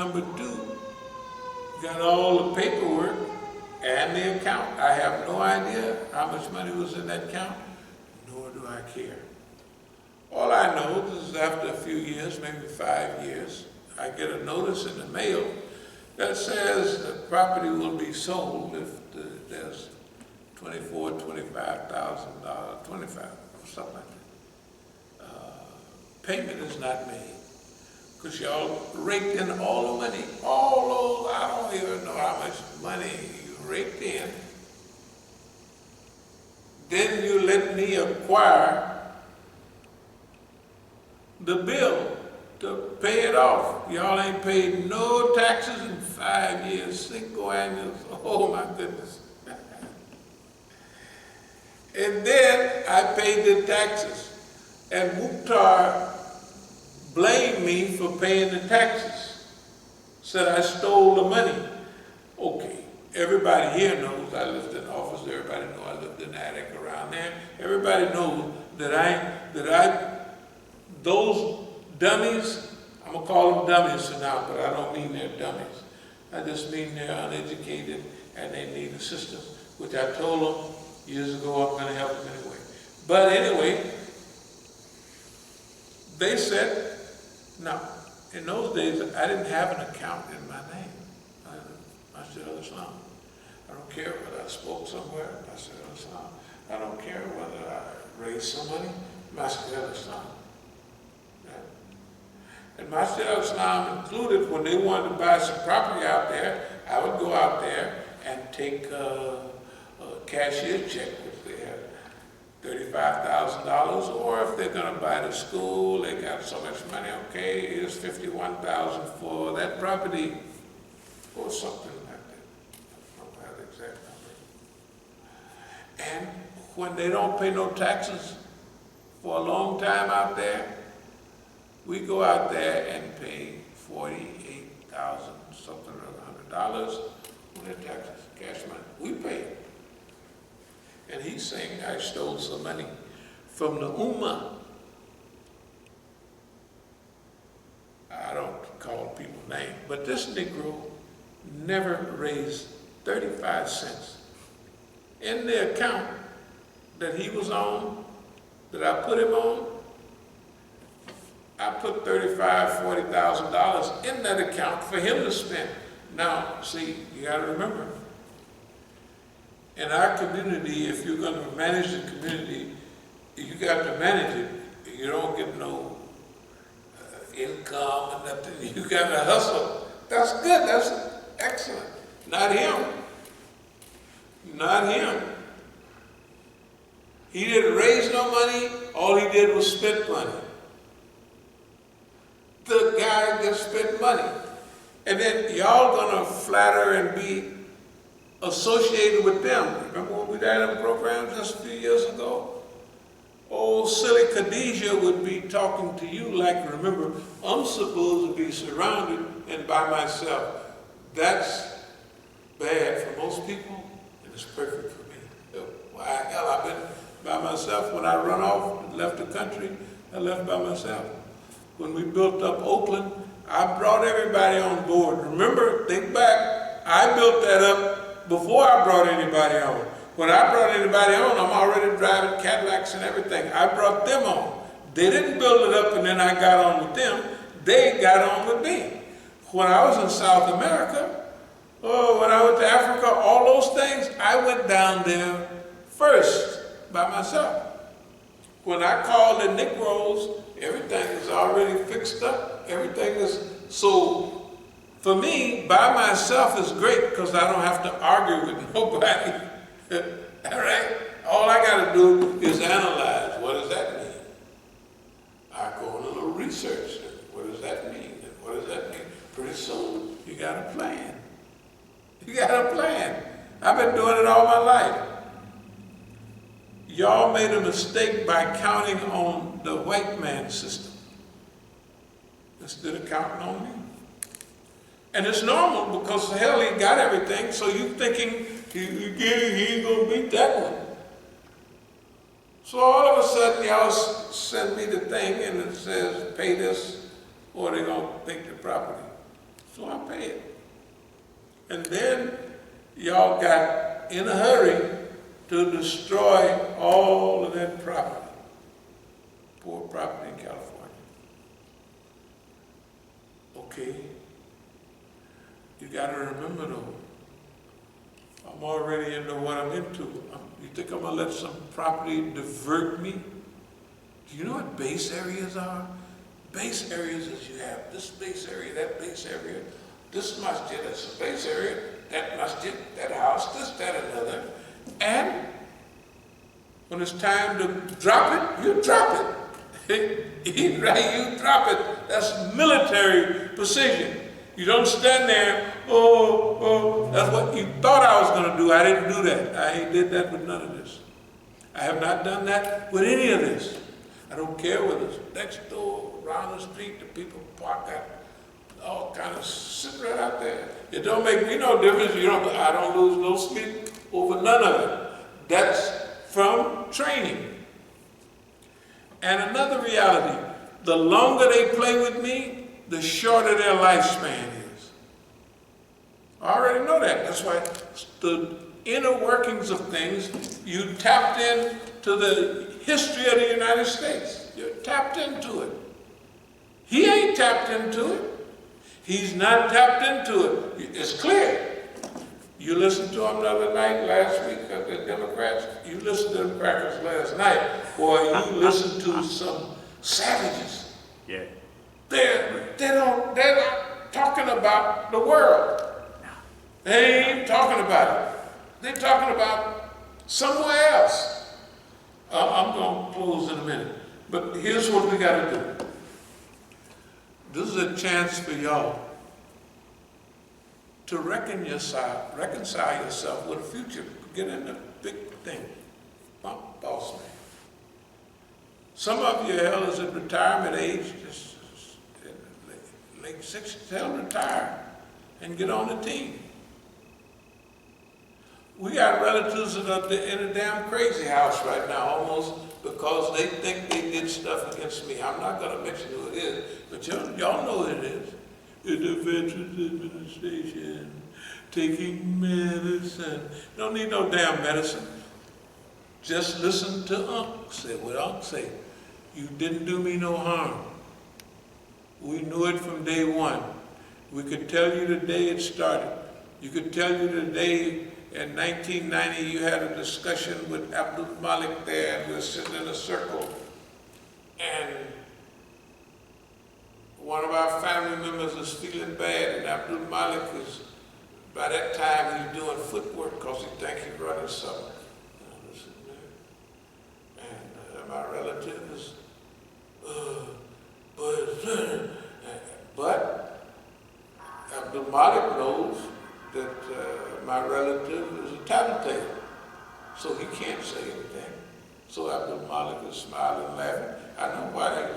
Number two, got all the paperwork and the account. I have no idea how much money was in that account, nor do I care. All I know is after a few years, maybe 5 years, I get a notice in the mail that says the property will be sold if there's $24,000, $25,000, 25, something like that. Payment is not made because y'all raked in all the money, all those, I don't even know how much money you raked in. Then you let me acquire the bill to pay it off. Y'all ain't paid no taxes in 5 years, cinco años, oh my goodness. And then I paid the taxes, and Mukhtar blamed me for paying the taxes, said I stole the money. Okay, everybody here knows I lived in the office, everybody knows I lived in the attic around there, everybody knows that those dummies, I'm gonna call them dummies for now, but I don't mean they're dummies. I just mean they're uneducated and they need assistance, which I told them years ago I'm gonna help them anyway. But anyway, they said, no, in those days I didn't have an account in my name. Masjid al-Islam. I don't care whether I spoke somewhere, Masjid al-Islam. I don't care whether I raised some money, Masjid al-Islam. And Masjid al-Islam included when they wanted to buy some property out there, I would go out there and take a cashier's check, which they had $35,000, or if they're going to buy the school, they got so much money, okay, here's $51,000 for that property, or something like that. I don't have the exact number. And when they don't pay no taxes for a long time out there, we go out there and pay $48,000 something or $100 on their taxes, cash money. We pay it. And he's saying I stole some money from the Ummah. I don't call people names, but this Negro never raised 35 cents. In the account that he was on, that I put him on, I put $35,000, $40,000 in that account for him to spend. Now, see, you got to remember, in our community, if you're going to manage the community, you got to manage it. You don't get no income and nothing. You got to hustle. That's good. That's excellent. Not him. Not him. He didn't raise no money. All he did was spend money. The guy just spent money. And then y'all gonna flatter and be associated with them. Remember when we did a program just a few years ago? Oh, silly Khadijah would be talking to you like, remember, I'm supposed to be surrounded and by myself. That's bad for most people, and it's perfect for me. Why, hell, I've been by myself. When I run off and left the country, I left by myself. When we built up Oakland, I brought everybody on board. Remember, think back, I built that up before I brought anybody on. When I brought anybody on, I'm already driving Cadillacs and everything. I brought them on. They didn't build it up and then I got on with them. They got on with me. When I was in South America, when I went to Africa, all those things, I went down there first by myself. When I called the Negroes, everything is already fixed up. Everything is, so for me, by myself is great because I don't have to argue with nobody. All right? All I got to do is analyze. What does that mean? I go on a little research. What does that mean? And what does that mean? Pretty soon, you got a plan. You got a plan. I've been doing it all my life. Y'all made a mistake by counting on the white man system instead of counting on me. And it's normal because hell, he got everything, so you thinking he ain't gonna beat that one. So all of a sudden, y'all send me the thing and it says, pay this or they're gonna take the property. So I pay it. And then y'all got in a hurry to destroy all of that property, poor property in California. Okay, you gotta remember though, I'm already into what I'm into. You think I'm gonna let some property divert me? Do you know what base areas are? Base areas is you have this base area, that base area, this masjid, that's a base area, that masjid, that house, this, that, another. And when it's time to drop it, you drop it. Right, you drop it. That's military precision. You don't stand there, that's what you thought I was going to do. I didn't do that. I did that with none of this. I have not done that with any of this. I don't care whether it's next door, around the street, the people park at, all kind of sit right out there. It don't make me no difference. I don't lose no sleep over none of it. That's from training. And another reality, the longer they play with me, the shorter their lifespan is. I already know that. That's why the inner workings of things, you tapped into the history of the United States. You're tapped into it. He ain't tapped into it. He's not tapped into it. It's clear. You listened to him the other night, last week, the Democrats. You listened to them crackers last night. Boy, you listened to some savages. Yeah. They're not talking about the world. They ain't talking about it. They're talking about somewhere else. I'm going to close in a minute. But here's what we got to do. This is a chance for y'all to reconcile yourself with the future. Get in the big thing. Boss man. Some of you, hell, is at retirement age, just late 60s, hell, retire and get on the team. We got relatives that are in a damn crazy house right now, almost because they think they did stuff against me. I'm not going to mention who it is, but y'all know who it is. In the Veterans Administration, taking medicine. You don't need no damn medicine. Just listen to Unc say what Unc say. You didn't do me no harm. We knew it from day one. We could tell you the day it started. You could tell you the day in 1990 you had a discussion with Abdul Malik there, and we were sitting in a circle, and one of our family members is feeling bad, and Abdul Malik is, by that time, he's doing footwork because he thinks he's running something. And my relative is, but Abdul Malik knows that my relative is a tattletale, so he can't say anything. So Abdul Malik is smiling, laughing. I know why.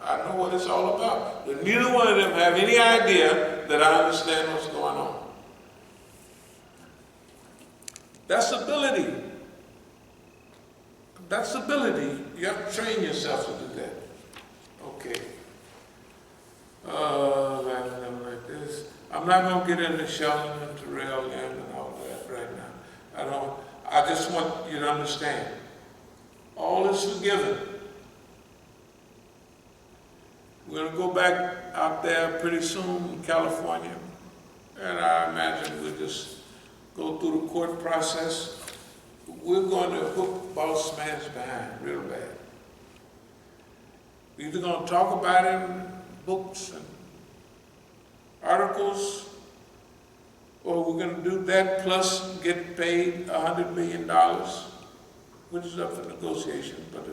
I know what it's all about. But neither one of them have any idea that I understand what's going on. That's ability. That's ability. You have to train yourself to do that. Okay. Like this. I'm not going to get into Sheldon and Terrell and all that right now. I just want you to understand. All is forgiven. We're going to go back out there pretty soon in California, and I imagine we'll just go through the court process. We're going to hook boss man's behind real bad. We're either going to talk about him in books and articles, or we're going to do that plus get paid $100 million, which is up for negotiation. But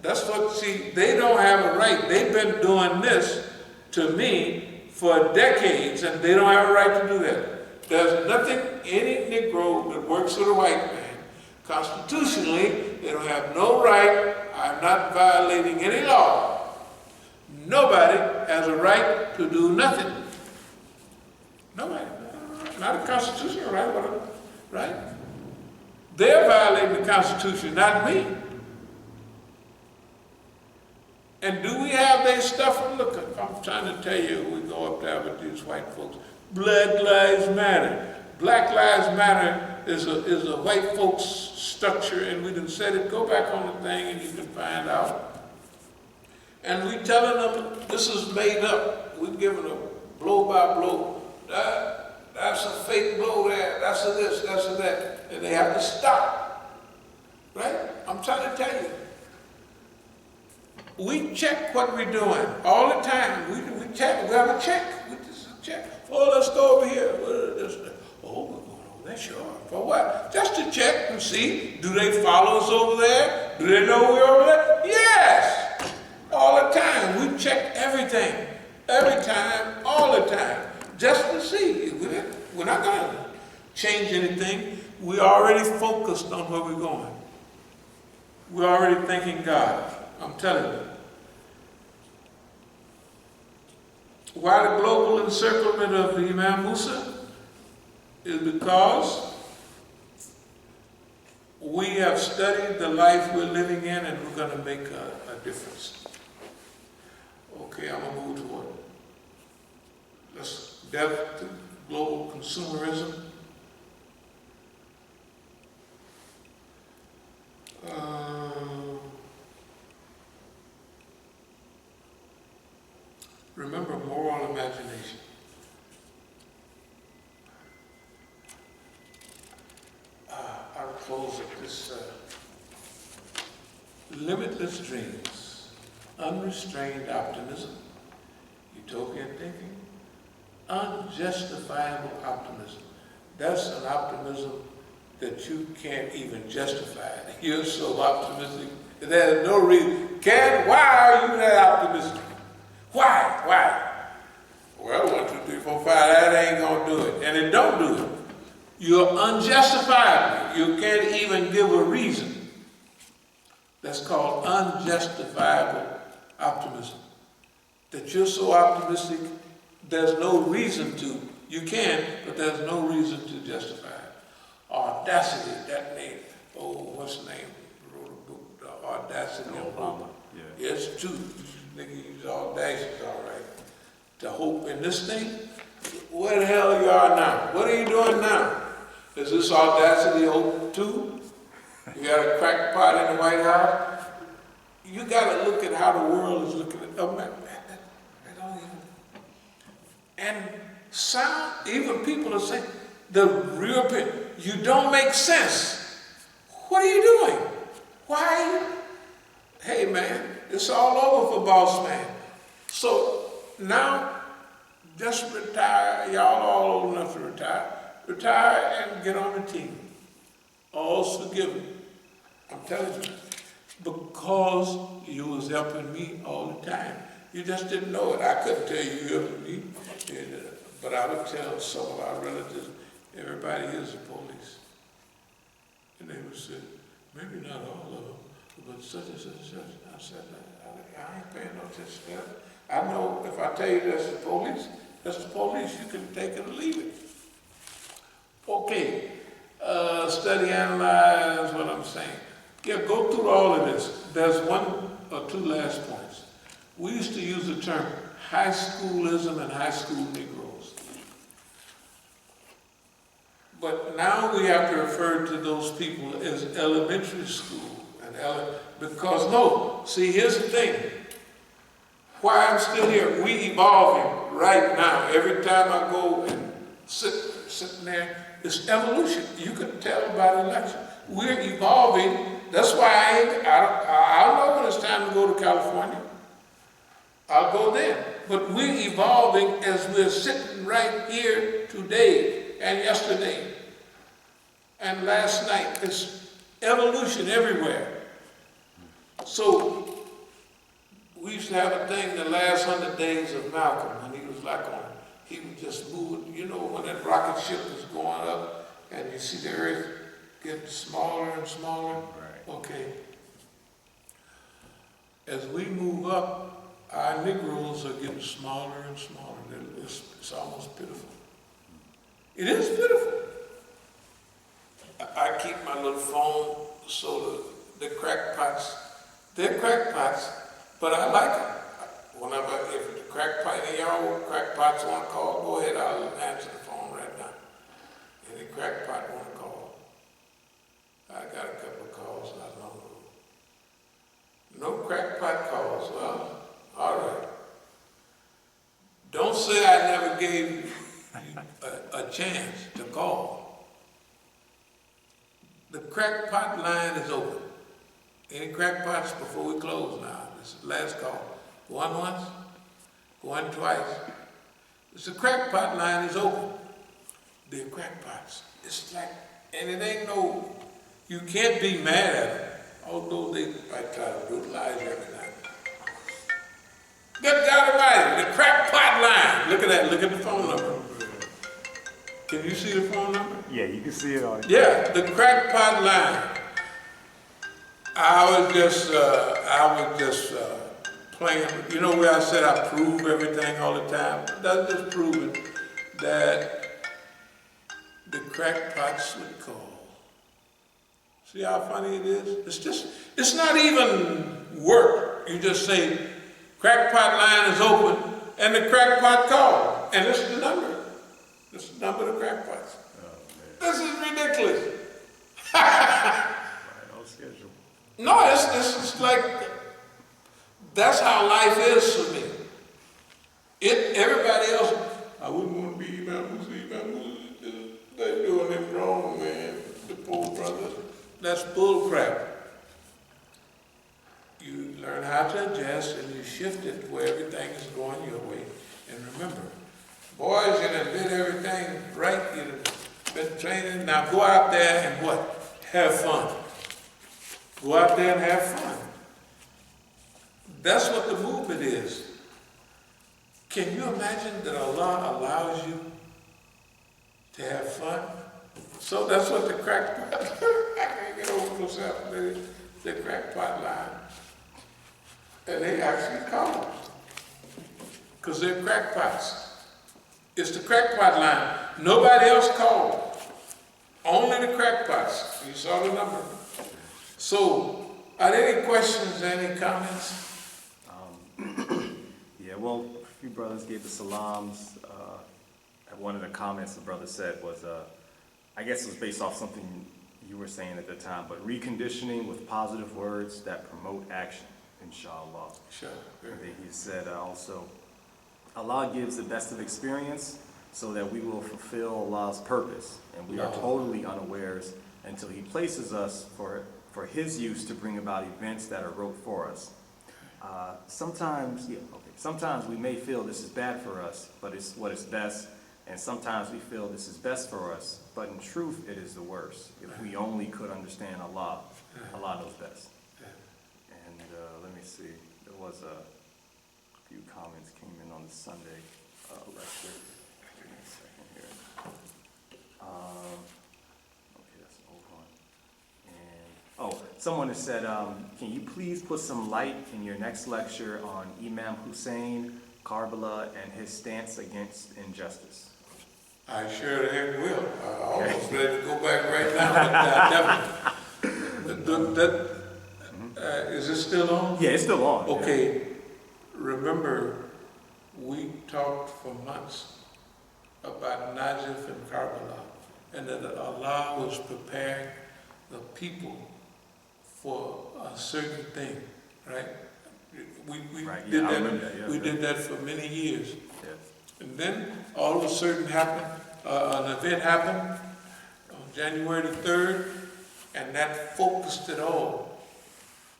that's what, see, they don't have a right. They've been doing this to me for decades, and they don't have a right to do that. There's nothing, any Negro that works with a white man, constitutionally, they don't have no right. I'm not violating any law. Nobody has a right to do nothing. Nobody. Not a constitutional right, right? They're violating the Constitution, not me. And do we have their stuff? Look, I'm trying to tell you, we go up there with these white folks. Black Lives Matter. Black Lives Matter is a white folks structure, and we done said it. Go back on the thing and you can find out. And we telling them this is made up. We're giving them blow by blow. That's a fake blow there. That's a this, that's a that. And they have to stop. Right? I'm trying to tell you. We check what we're doing all the time. We check. We have a check. We just check. Oh, let's go over here. Oh, we're going over there. Sure. For what? Just to check and see. Do they follow us over there? Do they know we're over there? Yes. All the time. We check everything. Every time. All the time. Just to see. We're not going to change anything. We're already focused on where we're going. We're already thanking God. I'm telling you. Why the global encirclement of the Imam Musa? Is because we have studied the life we're living in and we're going to make a difference. Okay, I'm going to move toward let's death to global consumerism. Remember, moral imagination. I'll close with this. Limitless dreams, unrestrained optimism, utopian thinking, unjustifiable optimism. That's an optimism that you can't even justify. You're so optimistic. There's no reason. Why are you that optimistic? Why? Well, 1, 2, 3, 4, 5, that ain't gonna do it. And it don't do it. You're unjustifiable. You can't even give a reason. That's called unjustifiable optimism. That you're so optimistic, there's no reason to. You can, but there's no reason to justify it. Audacity, that name. Oh, what's the name? Wrote a book, The Audacity of Obama. Yeah. It's true. Nigga, use audacious, all right. To hope in this thing? Where the hell you are now? What are you doing now? Is this audacity hope too? You got a crackpot in the White House? You got to look at how the world is looking at. Oh man, that don't even. And sound, even people are saying, the real people, you don't make sense. What are you doing? Why are you? Hey man, it's all over for boss man. So now, just retire. Y'all all old enough to retire. Retire and get on the team. All's forgiven. I'm telling you. Because you was helping me all the time. You just didn't know it. I couldn't tell you helping me. But I would tell some of our relatives, everybody is the police. And they would say, maybe not all of them, but such and such and such. I said, I ain't paying no attention to that. I know if I tell you that's the police, you can take it or leave it. Okay, study, analyze what I'm saying. Yeah, go through all of this. There's 1 or 2 last points. We used to use the term high schoolism and high school Negroes. But now we have to refer to those people as elementary school. Because no, see, here's the thing. Why I'm still here, we evolving right now. Every time I go and sitting there, it's evolution. You can tell by the election. We're evolving. That's why I don't know when it's time to go to California. I'll go then. But we're evolving as we're sitting right here today and yesterday and last night. It's evolution everywhere. So we used to have a thing the last 100 days of Malcolm, when he was like he would just move, when that rocket ship was going up and you see the earth getting smaller and smaller. Right. Okay. As we move up, our Negroes are getting smaller and smaller. It's almost pitiful. It is pitiful. I keep my little phone so the crackpots, they're crackpots, But I like it. Whenever, if the crackpot, any of y'all crackpots want to call, go ahead, I'll answer the phone right now. Any crackpot want to call? I got a couple of calls not long ago. No crackpot calls. Well, all right. Don't say I never gave you a chance to call. The crackpot line is open. Any crackpots before we close now? This is the last call. Going once, going twice. It's the crackpot line is open. They're crackpots. It's like, and it ain't no, you can't be mad at them, although they might try to brutalize you every night. Good God Almighty, the crackpot line. Look at that, look at the phone number. Can you see the phone number? Yeah, you can see it on it. Yeah, the crackpot line. I was just playing, you know where I said I prove everything all the time? That's just proving that the crackpots would call. See how funny it is? It's not even work. You just say, crackpot line is open, and the crackpot call. And this is the number. This is the number of the crackpots. Oh, this is ridiculous. Right on schedule. No, it's like, that's how life is for me. Everybody else, I wouldn't want to be Imam Musa. They're doing it wrong, man. The poor brothers. That's bull crap. You learn how to adjust and you shift it to where everything is going your way. And remember, boys, you done did everything right. You done been training. Now go out there and what? Have fun. Go out there and have fun. That's what the movement is. Can you imagine that Allah allows you to have fun? So that's what the crackpot, I can't get over myself, the crackpot line. And they actually call them, because they're crackpots. It's the crackpot line. Nobody else called. Only the crackpots. You saw the number. So, are there any questions, any comments? Yeah, well, a few brothers gave the salams. One of the comments the brother said was, I guess it was based off something you were saying at the time, but reconditioning with positive words that promote action, inshallah. Sure. And then he said also, Allah gives the best of experience so that we will fulfill Allah's purpose, and we are totally unawares until He places us for His use to bring about events that are wrote for us. Sometimes we may feel this is bad for us, but it's what is best, and sometimes we feel this is best for us, but in truth it is the worst. If we only could understand Allah, Allah knows best. And let me see, there was a few comments came in on the Sunday lecture. Give me a second here. Okay, that's an old one. And someone has said, can you please put some light in your next lecture on Imam Hussein, Karbala, and his stance against injustice? I sure the heck will. I'm almost ready to go back right now, but definitely. Is it still on? Yeah, it's still on. Okay, yeah. Remember, we talked for months about Najaf and Karbala, and that Allah was preparing the people for a certain thing, right? We did that for many years. Yeah. And then all of a sudden an event happened on January the 3rd, and that focused it all.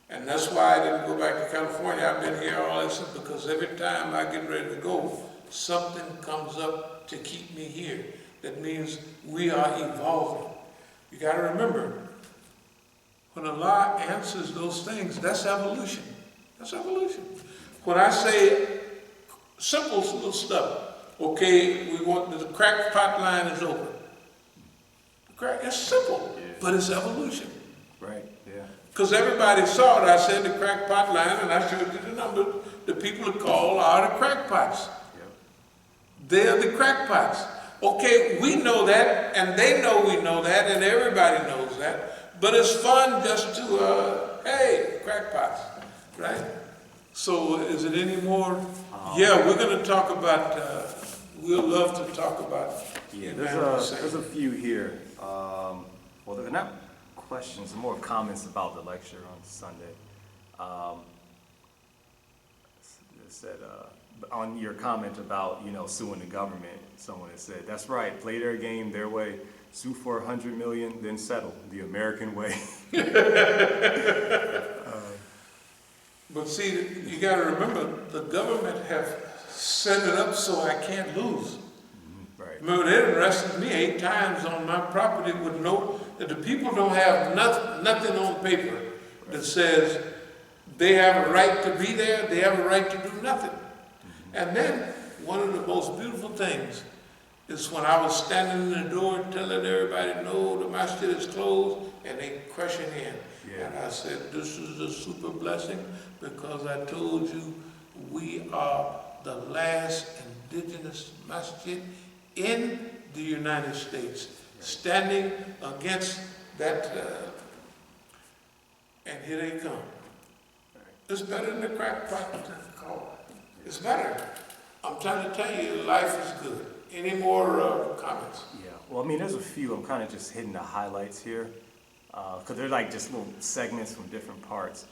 And that's why I didn't go back to California. I've been here all this, because every time I get ready to go, something comes up to keep me here. That means we are evolving. You got to remember, when Allah answers those things, that's evolution. That's evolution. When I say simple little stuff, okay, we want the crackpot line is open. It's simple, but it's evolution. Right, yeah. Because everybody saw it. I said the crackpot line, and I showed you the number. The people who call are the crackpots. Yep. They're the crackpots. Okay, we know that, and they know we know that, and everybody knows that. But it's fun just to, hey, crackpots, right? So is it any more? Yeah, we're gonna talk about, we'll love to talk about. Yeah, Imam Hussein. there's a few here. Well, they're not questions, they're more comments about the lecture on Sunday. It said, on your comment about, suing the government, someone has said, that's right, play their game their way, sue for 100 million, then settle the American way. But see, you gotta remember, the government have set it up so I can't lose. Right. Remember, they arrested me 8 times on my property with no, that the people don't have nothing on paper that says they have a right to be there, they have a right to do nothing. And then, one of the most beautiful things is when I was standing in the door telling everybody, no, the Masjid is closed, and they crushing in. Yeah. And I said, this is a super blessing because I told you we are the last indigenous masjid in the United States, standing against that, and here they come. It's better than the crackpot call. It's better. I'm trying to tell you, life is good. Any more comments? Yeah, well, I mean, there's a few. I'm kind of just hitting the highlights here. Because they're like just little segments from different parts.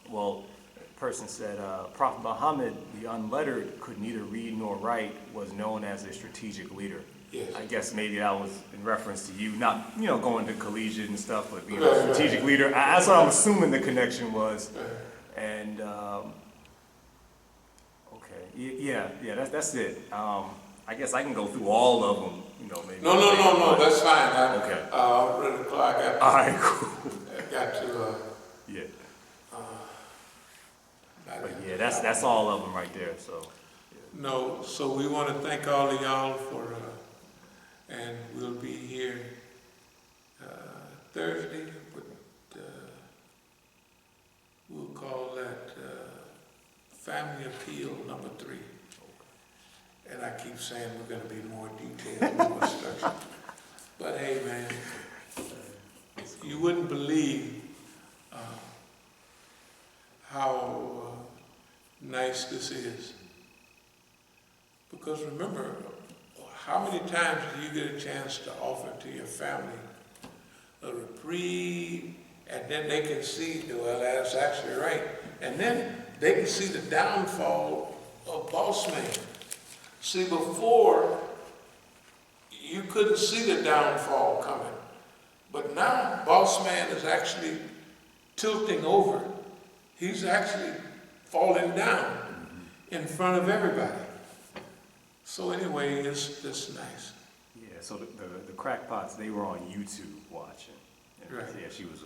Well, a person said, Prophet Muhammad, the unlettered, could neither read nor write, was known as a strategic leader. Yes. I guess maybe that was in reference to you, not, going to collegiate and stuff, but being a strategic leader. That's what I'm assuming the connection was. And, okay, yeah, that's it. I guess I can go through all of them, maybe. No, that's fine. Okay. I'm ready to clock out. All right, cool. I got to, Yeah. But yeah, that's all of them right there, so. Yeah. No, so we want to thank all of y'all for, and we'll be here Thursday, but we'll call that Family Appeal number 3. And I keep saying we're going to be more detailed, more structured. But hey, man, you wouldn't believe how nice this is. Because remember, how many times do you get a chance to offer to your family a reprieve, and then they can see, well, that's actually right. And then they can see the downfall of boss man. See, before, you couldn't see the downfall coming. But now, boss man is actually tilting over. He's actually falling down in front of everybody. So anyway, it's nice. Yeah, so the crackpots, they were on YouTube watching. And Right. Yeah, she was